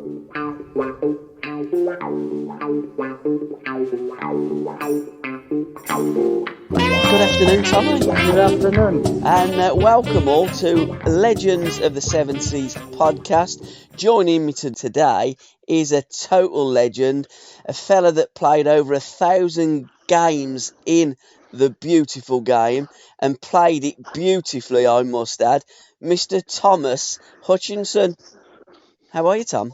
Good afternoon, Tommy. Good afternoon. And welcome all to Legends of the 70s podcast. Joining me today is a total legend, a fella that played over 1,000 games in the beautiful game and played it beautifully, I must add, Mr. Thomas Hutchison. How are you, Tom?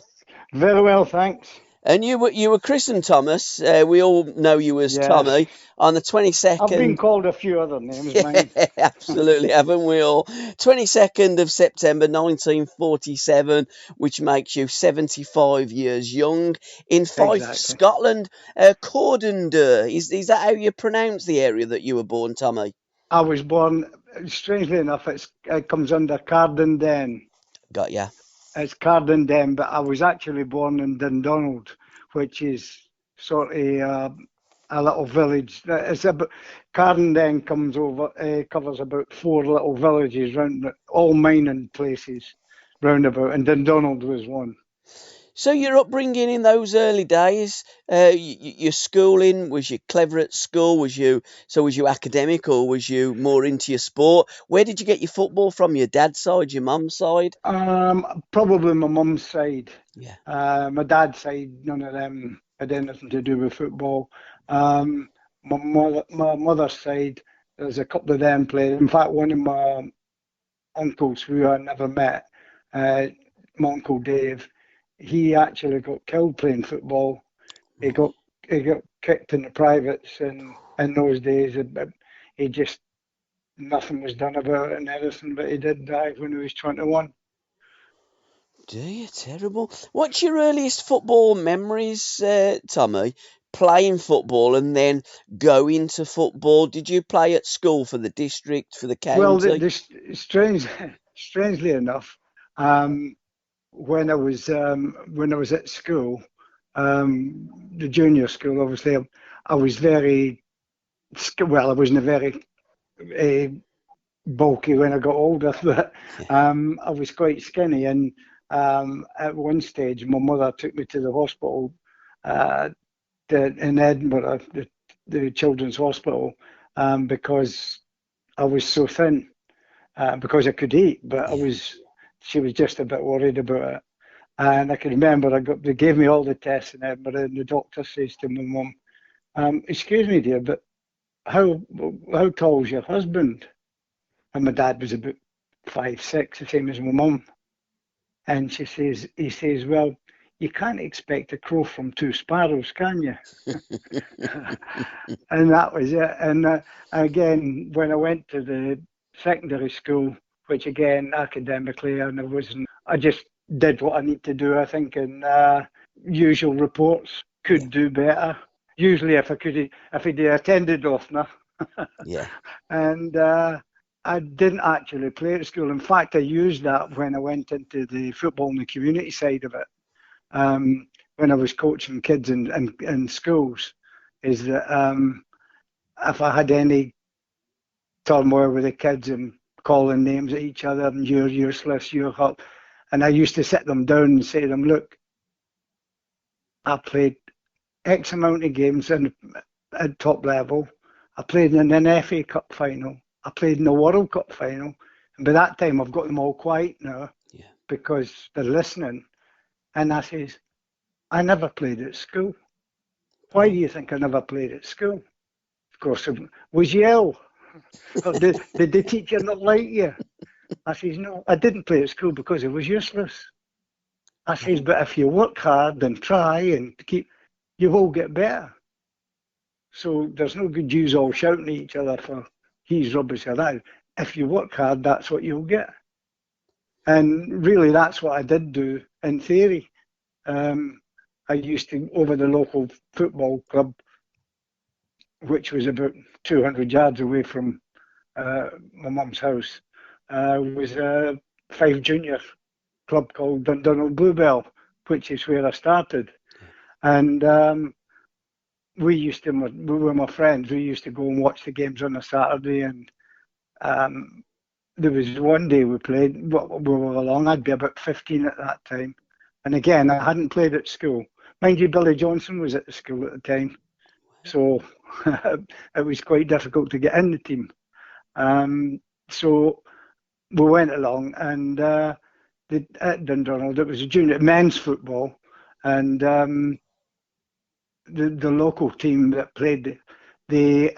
Very well, thanks. And you were christened Thomas. We all know you as Yes. Tommy on the 22nd. I've been called a few other names, Yeah, mine. absolutely, haven't we all? 22nd of September 1947, which makes you 75 years young, in Fife, Exactly. Scotland. Cordon-Dur, is that how you pronounce the area that you were born, Tommy? I was born, strangely enough, it comes under Cardenden. Got ya. It's Cardenden, but I was actually born in Dundonald, which is sort of a little village. Cardenden covers about 4 little villages round, all mining places roundabout, and Dundonald was one. So your upbringing in those early days, your schooling, was you clever at school? Was you academic, or was you more into your sport? Where did you get your football from? Your dad's side, your mum's side? Probably my mum's side. Yeah. My dad's side, none of them had anything to do with football. My mother's side, there's a couple of them played. In fact, one of my uncles who I never met, my uncle Dave, he actually got killed playing football. He got kicked in the privates, and in those days, he just nothing was done about it and everything. But he did die when he was 21. Dear, terrible. What's your earliest football memories, Tommy? Playing football and then going to football. Did you play at school for the district, for the county? Well, strangely enough, when I was at school, the junior school, obviously, I was I wasn't very bulky when I got older, but I was quite skinny. And at one stage, my mother took me to the hospital in Edinburgh, the Children's Hospital, because I was so thin, because I could eat, but she was just a bit worried about it. And I can remember they gave me all the tests in Edinburgh, and the doctor says to my mum, "Excuse me, dear, but how tall is your husband?" And my dad was about 5'6", the same as my mum. And he says, "Well, you can't expect a crow from 2 sparrows, can you?" And that was it. And again, when I went to the secondary school, which again, academically, I just did what I need to do, I think, and usual reports, could do better. Usually if I'd attended Anothre. Yeah. And I didn't actually play at school. In fact, I used that when I went into the football and the community side of it. When I was coaching kids in schools, is that if I had any turmoil with the kids and calling names at each other and "you're useless, you're hot," and I used to sit them down and say to them, "Look, I played X amount of games at top level. I played in an FA Cup final. I played in the World Cup final. And by that time, I've got them all quiet now because they're listening." And I says, "I never played at school. Why do you think I never played at school?" Of course, was you ill? Or did the teacher not like you? I says, "No, I didn't play at school because it was useless." I says, "But if you work hard and try and you will get better. So there's no good use all shouting at each other for he's rubbish or that. If you work hard, that's what you'll get." And really, that's what I did do in theory. I used to, over the local football club, which was about 200 yards away from my mum's house, was a 5 junior club called Dundonald Bluebell, which is where I started. And we were my friends, we used to go and watch the games on a Saturday. And there was one day we played, we were along, I'd be about 15 at that time, And again, I hadn't played at school. Mind you, Billy Johnson was at the school at the time, so it was quite difficult to get in the team. So we went along, and at Dundonald, it was a junior men's football, and the local team that played, the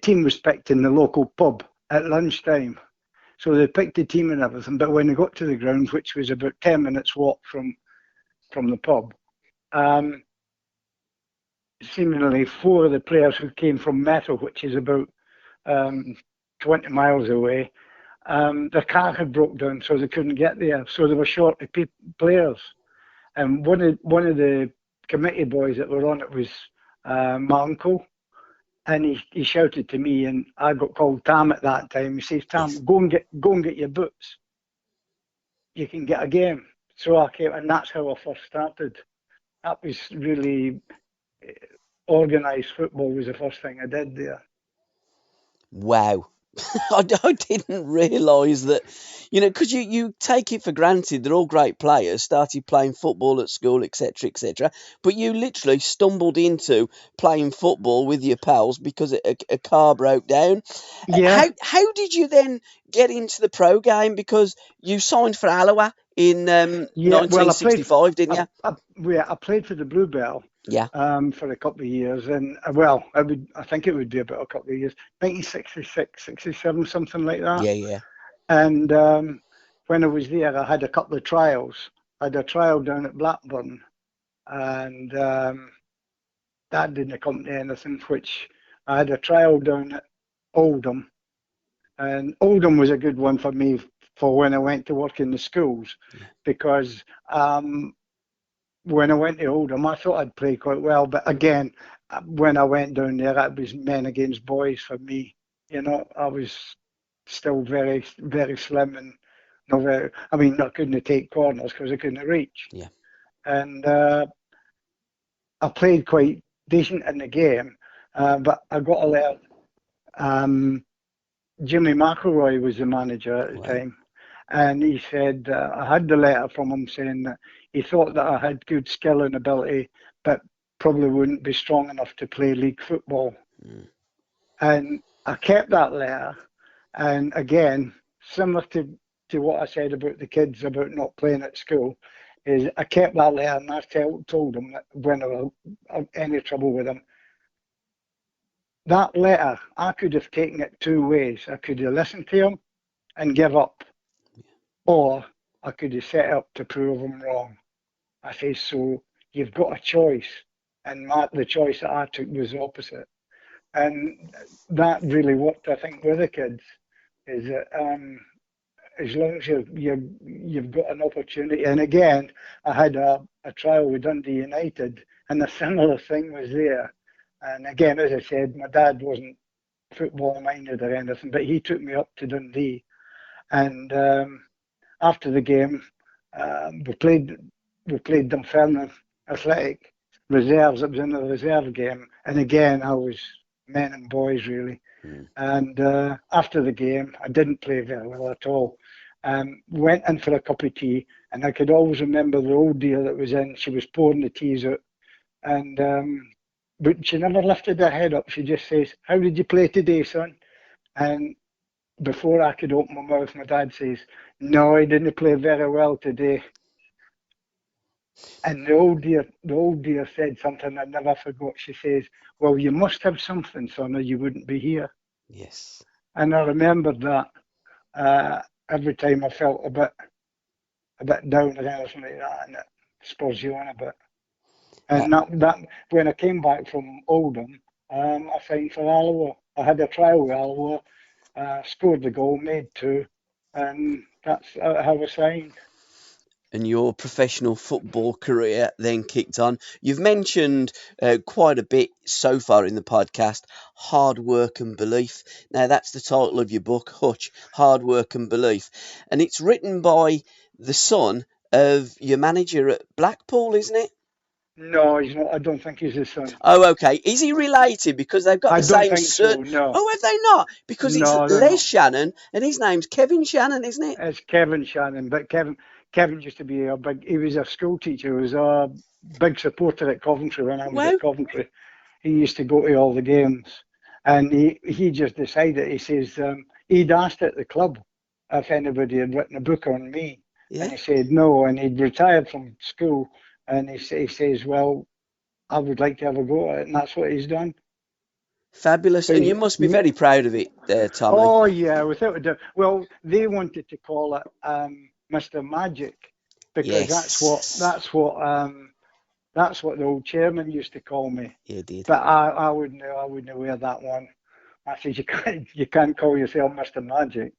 team was picked in the local pub at lunchtime. So they picked the team and everything, but when they got to the grounds, which was about 10 minutes walk from the pub, seemingly 4 of the players who came from Metal, which is about 20 miles away, their car had broke down, so they couldn't get there. So they were short of players. And one of the committee boys that were on it was my uncle, and he shouted to me, and I got called Tam at that time. He says, "Tam, Yes. go and get your boots. You can get a game." So I came, and that's how I first started. That was really organised football was the first thing I did there. Wow. I didn't realise that, because you take it for granted they're all great players, started playing football at school, etc., etc. But you literally stumbled into playing football with your pals because a car broke down. Yeah. How did you then get into the pro game? Because you signed for Alloa in Yeah, well, 1965, didn't you? I played for the Bluebell. Yeah. For a couple of years, and I think it would be about a couple of years, 1966, 67, something like that. Yeah. And when I was there, I had a couple of trials. I had a trial down at Blackburn, and that didn't come to anything. Which I had a trial down at Oldham, and Oldham was a good one for me for when I went to work in the schools, because when I went to Oldham, I thought I'd play quite well. But again, when I went down there, it was men against boys for me. I was still very, very slim and not very. I mean, I couldn't take corners because I couldn't reach. Yeah. And I played quite decent in the game, but I got a letter. Jimmy McElroy was the manager at the time. And he said, I had the letter from him saying that he thought that I had good skill and ability, but probably wouldn't be strong enough to play league football. And I kept that letter. And again, similar to what I said about the kids about not playing at school, is I kept that letter, and I told them that when I had any trouble with them, that letter, I could have taken it 2 ways. I could have listened to him and give up, or I could have set up to prove him wrong. I say, so you've got a choice, and the choice that I took was opposite. And that really worked, I think, with the kids, is that as long as you've got an opportunity. And again, I had a trial with Dundee United, and a similar thing was there. And again, as I said, my dad wasn't football minded or anything, but he took me up to Dundee. And after the game, we played Dunfermline Athletic reserves. It was in the reserve game, and again, I was men and boys really. And after the game, I didn't play very well at all. Went in for a cup of tea, and I could always remember the old dear that was in. She was pouring the teas out, and but she never lifted her head up. She just says, "How did you play today, son?" And before I could open my mouth, my dad says, "No, I didn't play very well today." And the old dear said something I never forgot. She says, "Well, you must have something, son, or you wouldn't be here." Yes. And I remembered that every time I felt a bit down or anything like that, and it spurs you on a bit. And that when I came back from Oldham, I signed for Alloa. I had a trial with Alloa, scored the goal, made 2, and that's how I signed. And your professional football career then kicked on. You've mentioned quite a bit so far in the podcast, hard work and belief. Now, that's the title of your book, Hutch, Hard Work and Belief. And it's written by the son of your manager at Blackpool, isn't it? No, he's not. I don't think he's his son. Oh, okay. Is he related? Because they've got I the don't same think so, no. Oh, have they not? Because it's No, they're Les not. Shannon and his name's Kevin Shannon, isn't it? It's Kevin Shannon, but Kevin Kevin used to be he was a school teacher, he was a big supporter at Coventry when I was Wow. at Coventry. He used to go to all the games. And he just decided, he says, he'd asked at the club if anybody had written a book on me. Yeah. And he said no, and he'd retired from school. And he says, well, I would like to have a go at it. And that's what he's done. Fabulous. And you must be very proud of it, Tommy. Oh, yeah, without a doubt. Well, they wanted to call it Mr. Magic, because Yes. that's what the old chairman used to call me. You did. But I wouldn't wear that one. I said, you can't call yourself Mr. Magic.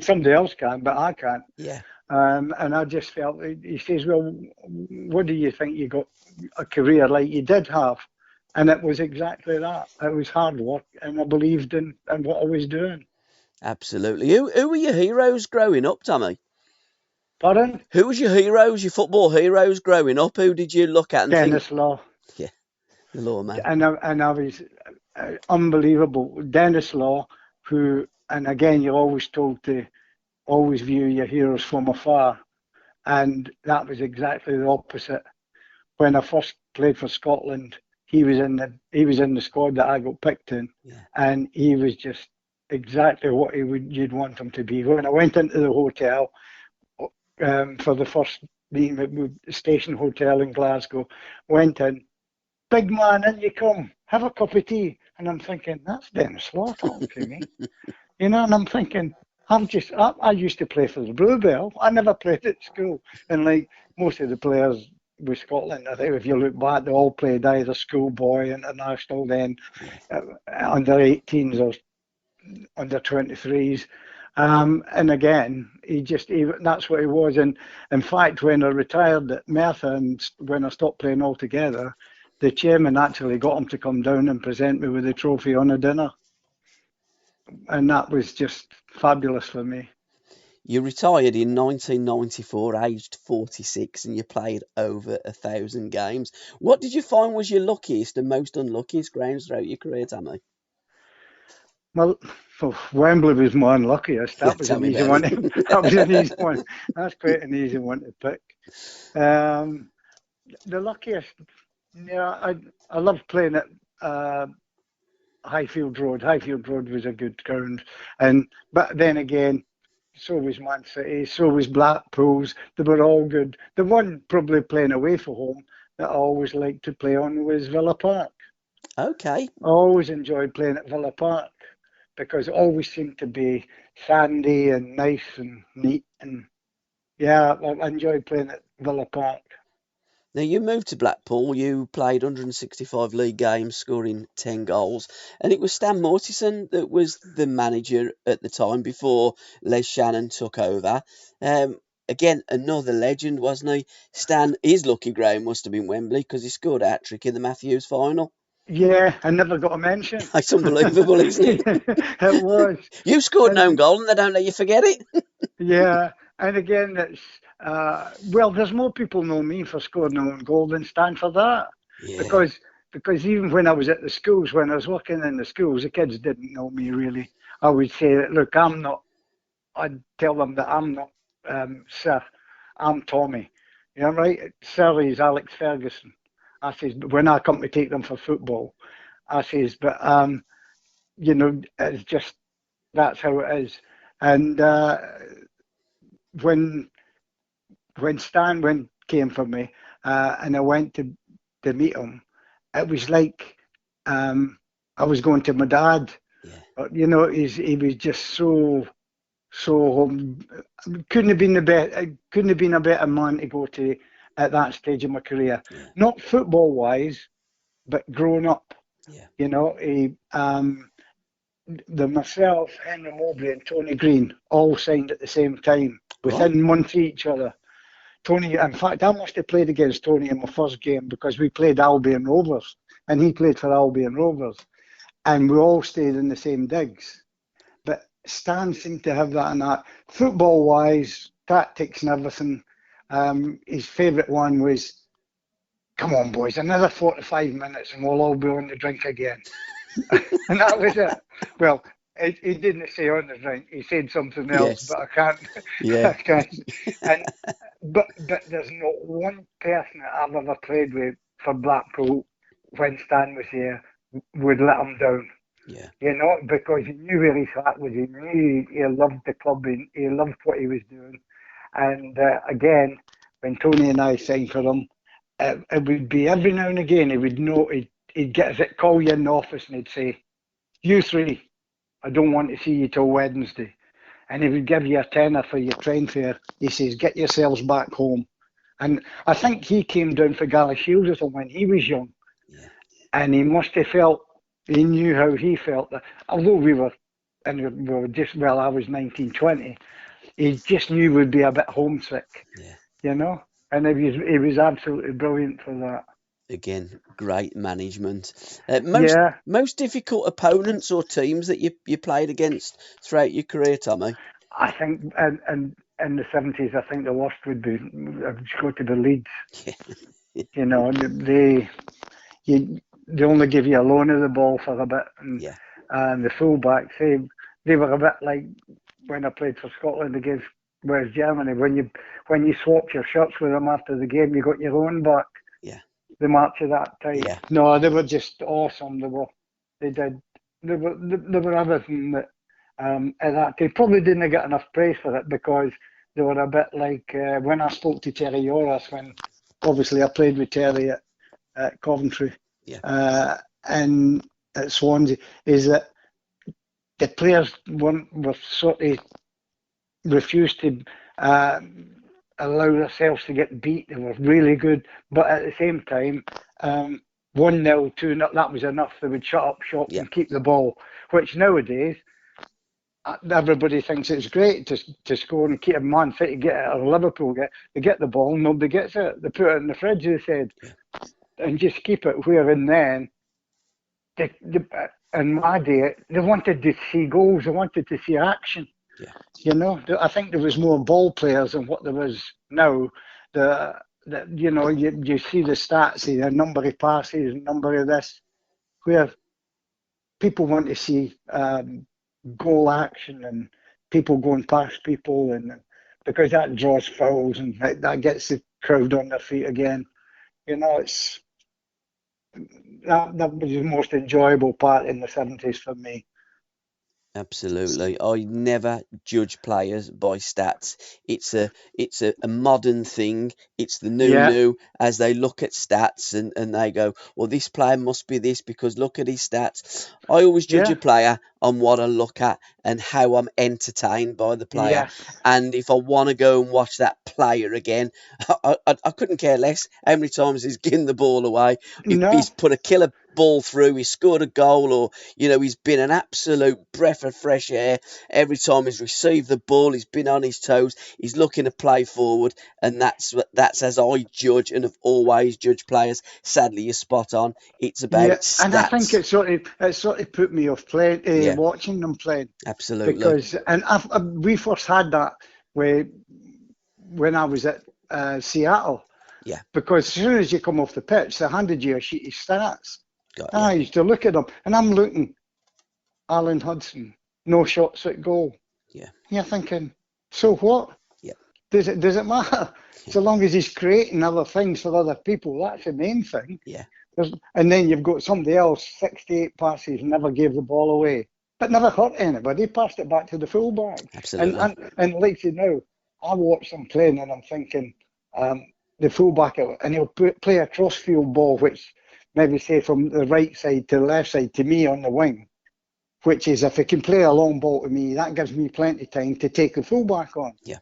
Somebody else can, but I can't. Yeah. And I just felt, he says, well, what do you think you got a career like you did have? And it was exactly that. It was hard work, and I believed in what I was doing. Absolutely. Who were your heroes growing up, Tommy? Pardon? Who was your heroes, your football heroes growing up? Who did you look at and Dennis think? Law. Yeah, the Law man. And I was unbelievable. Dennis Law, who, and again, you're always told to always view your heroes from afar. And that was exactly the opposite. When I first played for Scotland, he was in the squad that I got picked in, and he was just exactly what you'd want him to be. When I went into the hotel for the first meeting with the Station Hotel in Glasgow, went in, big man, in you come, have a cup of tea, and I'm thinking, that's Dennis Law talking to me, and I'm thinking, I used to play for the Bluebell. I never played at school, and like most of the players with Scotland, I think if you look back, they all played either schoolboy, international, then under 18s or under 23s. And again, that's what he was. And in fact, when I retired at Merthyr and when I stopped playing altogether, the chairman actually got him to come down and present me with a trophy on a dinner. And that was just fabulous for me. You retired in 1994, aged 46, and you played over 1,000 games. What did you find was your luckiest and most unluckiest grounds throughout your career, Tommy? Well, Wembley was my unluckiest. That was an easy one. That was an easy one. That's quite an easy one to pick. The luckiest, I loved playing at Highfield Road. Highfield Road was a good ground, but then again, so was Man City, so was Blackpool's. They were all good. The one probably playing away from home that I always liked to play on was Villa Park. Okay. I always enjoyed playing at Villa Park because it always seemed to be sandy and nice and neat. And yeah, I enjoyed playing at Villa Park. Now, you moved to Blackpool, you played 165 league games, scoring 10 goals, and it was Stan Mortison that was the manager at the time before Les Shannon took over. Again, another legend, wasn't he? Stan, his lucky ground must have been Wembley because he scored a hat-trick in the Matthews final. Yeah, I never got a mention. It's unbelievable, isn't it? It was. You scored an own goal and they don't let you forget it. Yeah, and again, it's there's more people know me for scoring an own goal than Stan for that. Yeah. Because even when I was at the schools, when I was working in the schools, the kids didn't know me really. I would say, look, I'd tell them that I'm not Sir, I'm Tommy. You know, right? Sir is Alex Ferguson. I says, but when I come to take them for football, I says, but it's just, that's how it is. And when Stan came for me, and I went to meet him, it was like I was going to my dad. Yeah. He was just so couldn't have been a better man to go to at that stage of my career. Yeah. Not football wise, but growing up. Yeah. Myself, Henry Mowbray, and Tony Green all signed at the same time, within months of each other. Tony, in fact, I must have played against Tony in my first game because we played Albion Rovers, and he played for Albion Rovers, and we all stayed in the same digs. But Stan seemed to have that and that. Football-wise, tactics and everything, his favourite one was, come on, boys, another 45 minutes and we'll all be on the drink again. And that was it. Well, He didn't say on the drink. He said something else, Yes. but I can't. I Yeah. can't. And but there's not one person that I've ever played with for Blackpool when Stan was here would let him down. Yeah. You know, because he knew where his heart was. He knew he loved the club. He loved what he was doing. And again, when Tony and I signed for him, it would be every now and again he would know he'd get us call you in the office and he'd say, "You three, I don't want to see you till Wednesday." And he would give you a tenner for your train fare. He says, "Get yourselves back home." And I think he came down for Gala Shields or something when he was young. Yeah. And he must have felt, he knew how he felt. That although we were, and we were just, well, I was 19, 20, he just knew we'd be a bit homesick, Yeah. you know? And he was absolutely brilliant for that. Again, great management. Yeah, Most difficult opponents or teams that you played against throughout your career, Tommy? I think, and in the 70s, I think the worst would be, I'd go to the Leeds. Yeah. You know, they only give you a loan of the ball for a bit, Yeah. and the fullbacks, they were a bit like when I played for Scotland against West Germany. When you swapped your shirts with them after the game, you got your own back. Yeah. The match of that time. Yeah. No, they were just awesome. They did, they were everything that at that time. Probably didn't get enough praise for it because they were a bit like when I spoke to Terry Yoras, when obviously I played with Terry at Coventry Yeah. and at Swansea, is that the players were sort of refused to allow themselves to get beat. They were really good, but at the same time, 1-0, 2-0, that was enough. They would shut up shop Yeah. and keep the ball, which nowadays everybody thinks it's great to score and keep a Man City get it, or Liverpool they get the ball, nobody gets it. They put it in the fridge, they said, Yeah. and just keep it where and then. In my day, they wanted to see goals, they wanted to see action. Yeah. You know, I think there was more ball players than what there was now. You know, you see the stats here, number of passes, number of this, where people want to see goal action and people going past people, and because that draws fouls and that gets the crowd on their feet again. You know, that was the most enjoyable part in the 70s for me. Absolutely. I never judge players by stats. It's a modern thing. It's the Yeah, new as they look at stats and they go, well, this player must be this because look at his stats. I always judge yeah, a player on what I look at and how I'm entertained by the player. yes, And if I want to go and watch that player again, I couldn't care less how many times he's given the ball away. If no, he's put a killer ball through, he's scored a goal, or he's been an absolute breath of fresh air every time he's received the ball. He's been on his toes. He's looking to play forward, and that's as I judge and have always judged players. Sadly, you're spot on. It's about yeah, and I think stats. it sort of put me off playing, Yeah, watching them playing. absolutely. Because we first had that when I was at Seattle, Yeah, because as soon as you come off the pitch, they handed you a sheet of stats. got And you. I used to look at them, and I'm looking, Alan Hudson, no shots at goal. Yeah, And you're thinking, so what? yeah, Does it matter? yeah, So long as he's creating other things for other people, that's the main thing. yeah. And then you've got somebody else, 68 passes, never gave the ball away, but never hurt anybody, passed it back to the fullback. And Absolutely. and, and like you know, I watch them playing and I'm thinking, the fullback, and he'll play a cross-field ball, which maybe say from the right side to the left side to me on the wing, which is if he can play a long ball to me, that gives me plenty of time to take the fullback on. Yeah,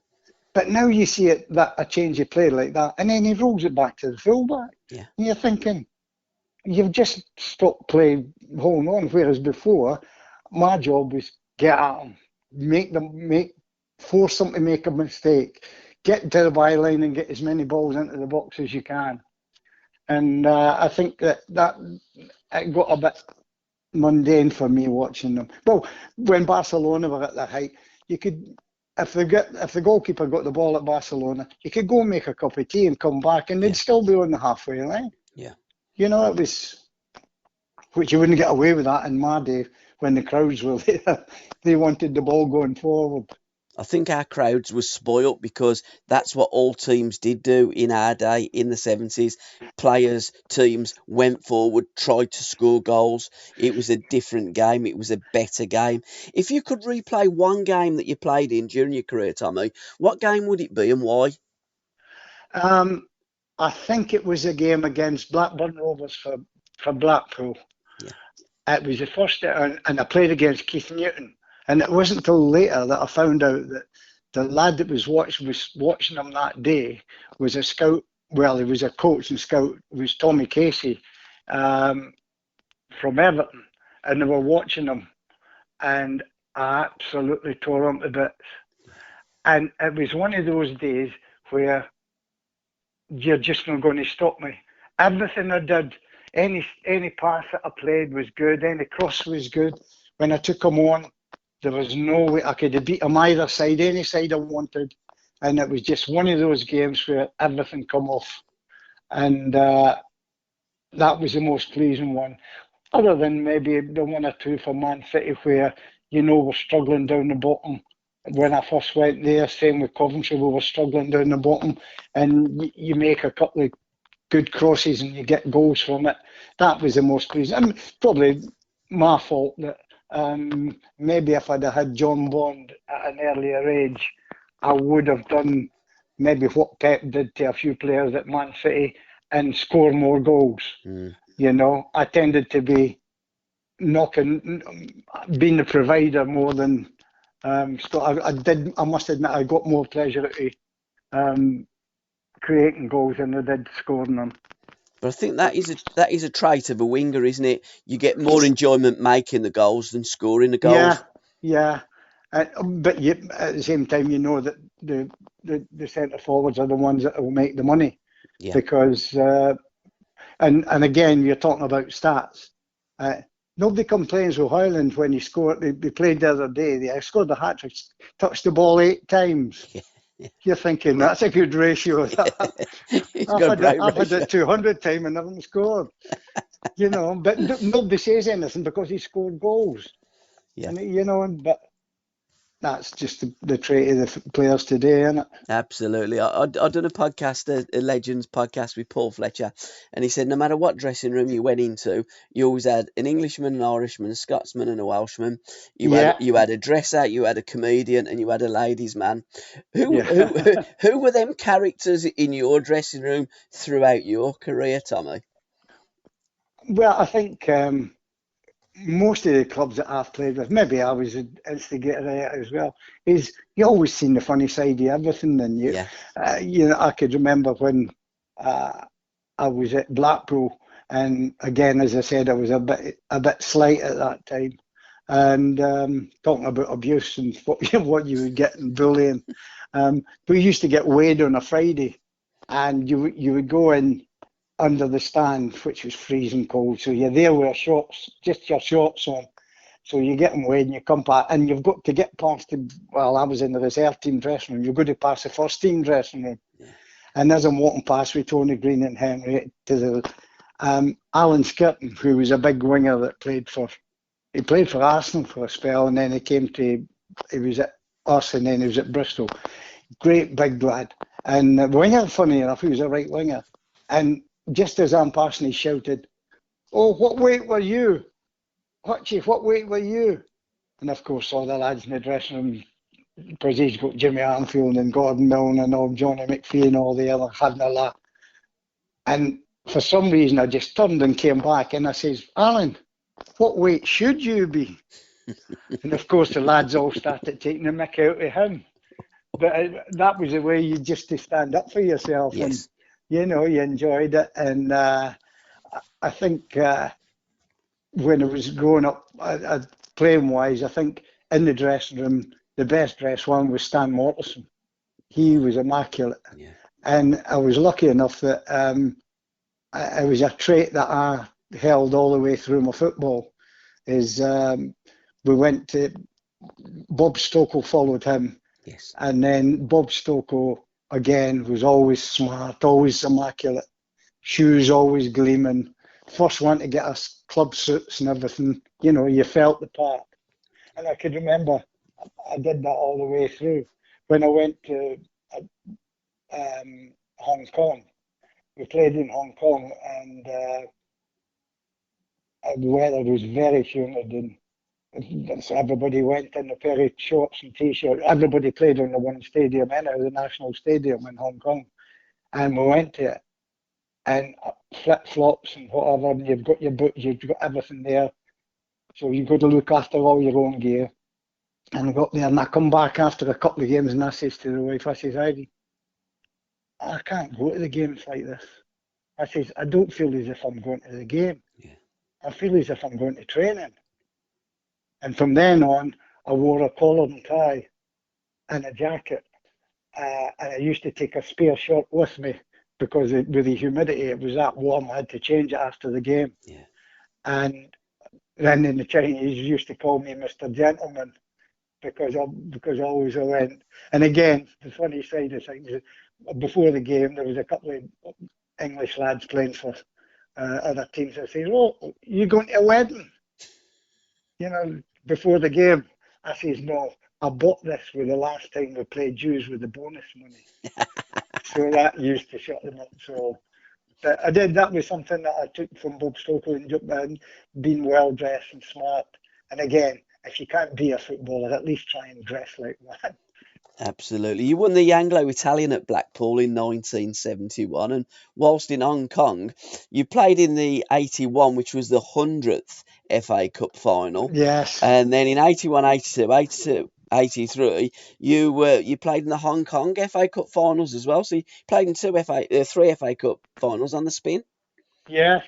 But now you see that a change of play like that, and then he rolls it back to the fullback. yeah, And you're thinking, you've just stopped playing holding on, whereas before, my job was get at them, force them to make a mistake, get to the byline and get as many balls into the box as you can. And I think that it got a bit mundane for me watching them. Well, when Barcelona were at their height, you could, if the goalkeeper got the ball at Barcelona, you could go and make a cup of tea and come back, and they'd yeah, still be on the halfway line. yeah. You know, it was, which you wouldn't get away with that in my day when the crowds were there. They wanted the ball going forward. I think our crowds were spoilt because that's what all teams did do in our day in the 70s. Players, teams went forward, tried to score goals. It was a different game. It was a better game. If you could replay one game that you played in during your career, Tommy, what game would it be and why? I think it was a game against Blackburn Rovers for Blackpool. Yeah. It was the first, and I played against Keith Newton. And it wasn't until later that I found out that the lad that was watching him that day was a scout. Well, he was a coach and scout. It was Tommy Casey from Everton, and they were watching him, and I absolutely tore him to bits. And it was one of those days where you're just not going to stop me. Everything I did, any pass that I played was good. Any cross was good. When I took him on, there was no way I could have beat him either side, any side I wanted. And it was just one of those games where everything come off. And that was the most pleasing one. Other than maybe the one or two for Man City where, we're struggling down the bottom. When I first went there, same with Coventry, we were struggling down the bottom. And you make a couple of good crosses and you get goals from it. That was the most pleasing. I mean, probably my fault that maybe if I'd have had John Bond at an earlier age, I would have done maybe what Pep did to a few players at Man City and score more goals. I tended to be being the provider more than so I must admit I got more pleasure out of creating goals than I did scoring them. But I think that is a trait of a winger, isn't it? You get more enjoyment making the goals than scoring the goals. Yeah. But at the same time, that the centre forwards are the ones that will make the money. Yeah. Because and again, you're talking about stats. Nobody complains with Highland when he scored. They played the other day. They scored a hat trick, touched the ball 8 times. Yeah. You're thinking that's a good ratio. I've had it 200 times and haven't scored. But nobody says anything because he scored goals. Yeah. And, but that's just the trait of the players today, isn't it? Absolutely. I've done a podcast, a Legends podcast with Paul Fletcher, and he said no matter what dressing room you went into, you always had an Englishman, an Irishman, a Scotsman, and a Welshman. You had a dresser, you had a comedian, and you had a ladies' man. Who were them characters in your dressing room throughout your career, Tommy? Well, I think most of the clubs that I've played with, maybe I was an instigator as well, is you always seen the funny side of everything. And I could remember when I was at Blackpool, and again, as I said, I was a bit slight at that time, and talking about abuse and what you would get in bullying. We used to get weighed on a Friday, and you would go in under the stand, which was freezing cold. So you're there with shorts, just your shorts on. So you get them weighed and you come back, and you've got to get past I was in the reserve team dressing room. You've got to pass the first team dressing room. Yeah. And as I'm walking past with Tony Green and Henry to the Alan Skirton, who was a big winger that played for Arsenal for a spell, and then he was at us, and then he was at Bristol. Great big lad. And the winger, funny enough, he was a right winger. And just as I'm passing, he shouted, "Oh, what weight were you? Hutchie, what weight were you?" And of course, all the lads in the dressing room, because he's got Jimmy Armfield and Gordon Milne and all Johnny McPhee and all the other having a laugh. And for some reason, I just turned and came back, and I says, "Alan, what weight should you be?" And of course, the lads all started taking the mick out of him. But that was the way you just to stand up for yourself. Yes. And, you enjoyed it. And I think when I was growing up, playing wise, I think in the dressing room, the best dressed one was Stan Mortensen. He was immaculate. Yeah. And I was lucky enough that it was a trait that I held all the way through my football. Is we went to Bob Stokoe, followed him. Yes. And then Bob Stokoe again was always smart, always immaculate, shoes always gleaming, first one to get us club suits and everything. You felt the part. And I could remember I did that all the way through. When I went to Hong Kong, we played in Hong Kong, and the weather was very humid, and so everybody went in a pair of shorts and t-shirts. Everybody played on the one stadium, the National Stadium in Hong Kong, and we went to it, and flip-flops and whatever, and you've got your boots, you've got everything there, so you've got to look after all your own gear. And I got there, and I come back after a couple of games, and I says to the wife, I says, Ivy, I can't go to the games like this. I says, I don't feel as if I'm going to the game. Yeah. I feel as if I'm going to training. And from then on, I wore a collar and tie and a jacket. And I used to take a spare shirt with me because with the humidity, it was that warm. I had to change it after the game. Yeah. And then the Chinese used to call me Mr. Gentleman because always I went. And again, the funny side of things, before the game, there was a couple of English lads playing for other teams. I said, "Oh, you going to a wedding?" Before the game. I says, "No, I bought this with the last time we played dues with the bonus money." So that used to shut them up. So but I did. That was something that I took from Bob Stokely, and being well dressed and smart. And again, if you can't be a footballer, at least try and dress like one. Absolutely. You won the Anglo-Italian at Blackpool in 1971, and whilst in Hong Kong, you played in the 81, which was the 100th FA Cup final. Yes. And then in 81, 82, 83, you played in the Hong Kong FA Cup finals as well. So you played in three FA Cup finals on the spin. Yes.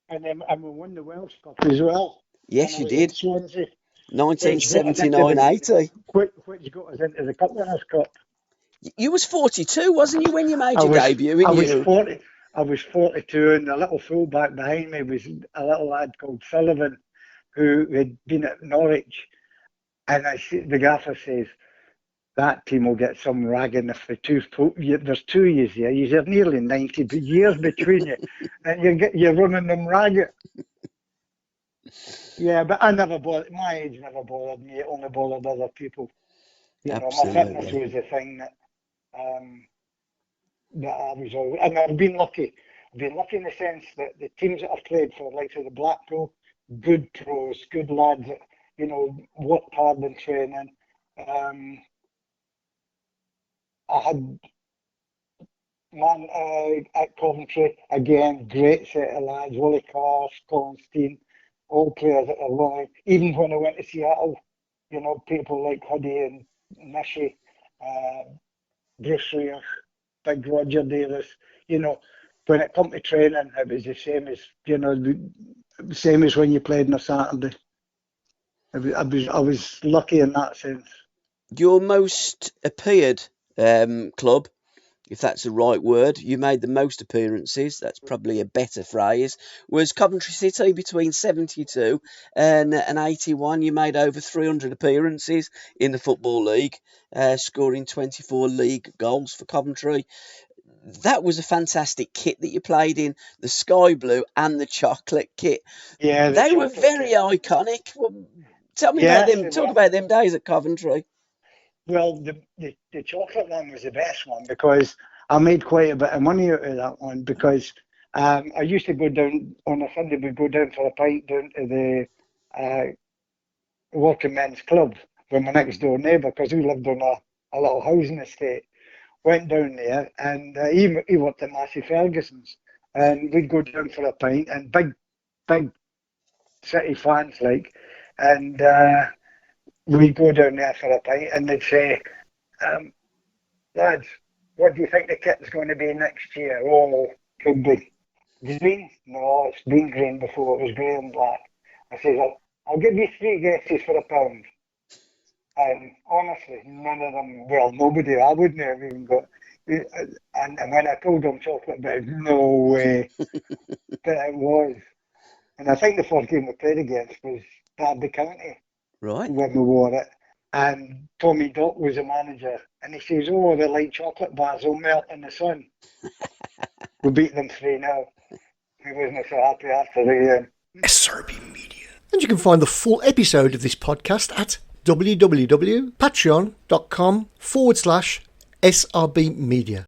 And then we won the Welsh Cup as well. Yes, And I you was in did. Swansea, which got us into 1979-80. which got us into the Cup Winners' Cup. You was 42, wasn't you, when you made I your was debut? I was 40. I was 42, and the little fullback behind me was a little lad called Sullivan, who had been at Norwich. And the gaffer says, that team will get some ragging if there's two years here. You're nearly 90 years between you, and you're running them ragged. Yeah, but I never bothered. My age never bothered me. It only bothered other people. My fitness Absolutely. was the thing that I was always, and I've been lucky. I've been lucky in the sense that the teams that I've played for, like the Blackpool, good pros, good lads that, worked hard in training. I had at Coventry, again, great set of lads, Willie Carr, Colin, all players that are willing. Even when I went to Seattle, people like Huddy and Mishy, Bruce Rear, Big Roger Davis, when it come to training, it was the same as, the same as when you played on a Saturday. I was lucky in that sense. Your most appeared club, if that's the right word, you made the most appearances, that's probably a better phrase, was Coventry City between 72 and 81. You made over 300 appearances in the Football League, scoring 24 league goals for Coventry. That was a fantastic kit that you played in, the sky blue and the chocolate kit. Yeah, the They were chocolate very kit. iconic. Well, tell me about Yes, them. they Talk were. about them days at Coventry. Well, the chocolate one was the best one because I made quite a bit of money out of that one because I used to go down on a Sunday, we'd go down for a pint down to the working men's club with my next door neighbour because we lived on a little housing estate. Went down there and he worked at Massey Ferguson's, and we'd go down for a pint, and big City fans and we'd go down there for a pint and they'd say, lads, what do you think the kit's going to be next year? Oh, could be green. No, it's been green before. It was grey and black. I says, I'll give you three guesses for £1. And honestly, none of them, well, nobody, I wouldn't have even got. And when I told them chocolate, but no way. But it was. And I think the first game we played against was Derby County Right. when we wore it. And Tommy Dock was the manager. And he says, oh, the light chocolate bars will melt in the sun. We beat them 3-0. he wasn't so happy after the SRB Media. And you can find the full episode of this podcast at www.patreon.com/SRB Media.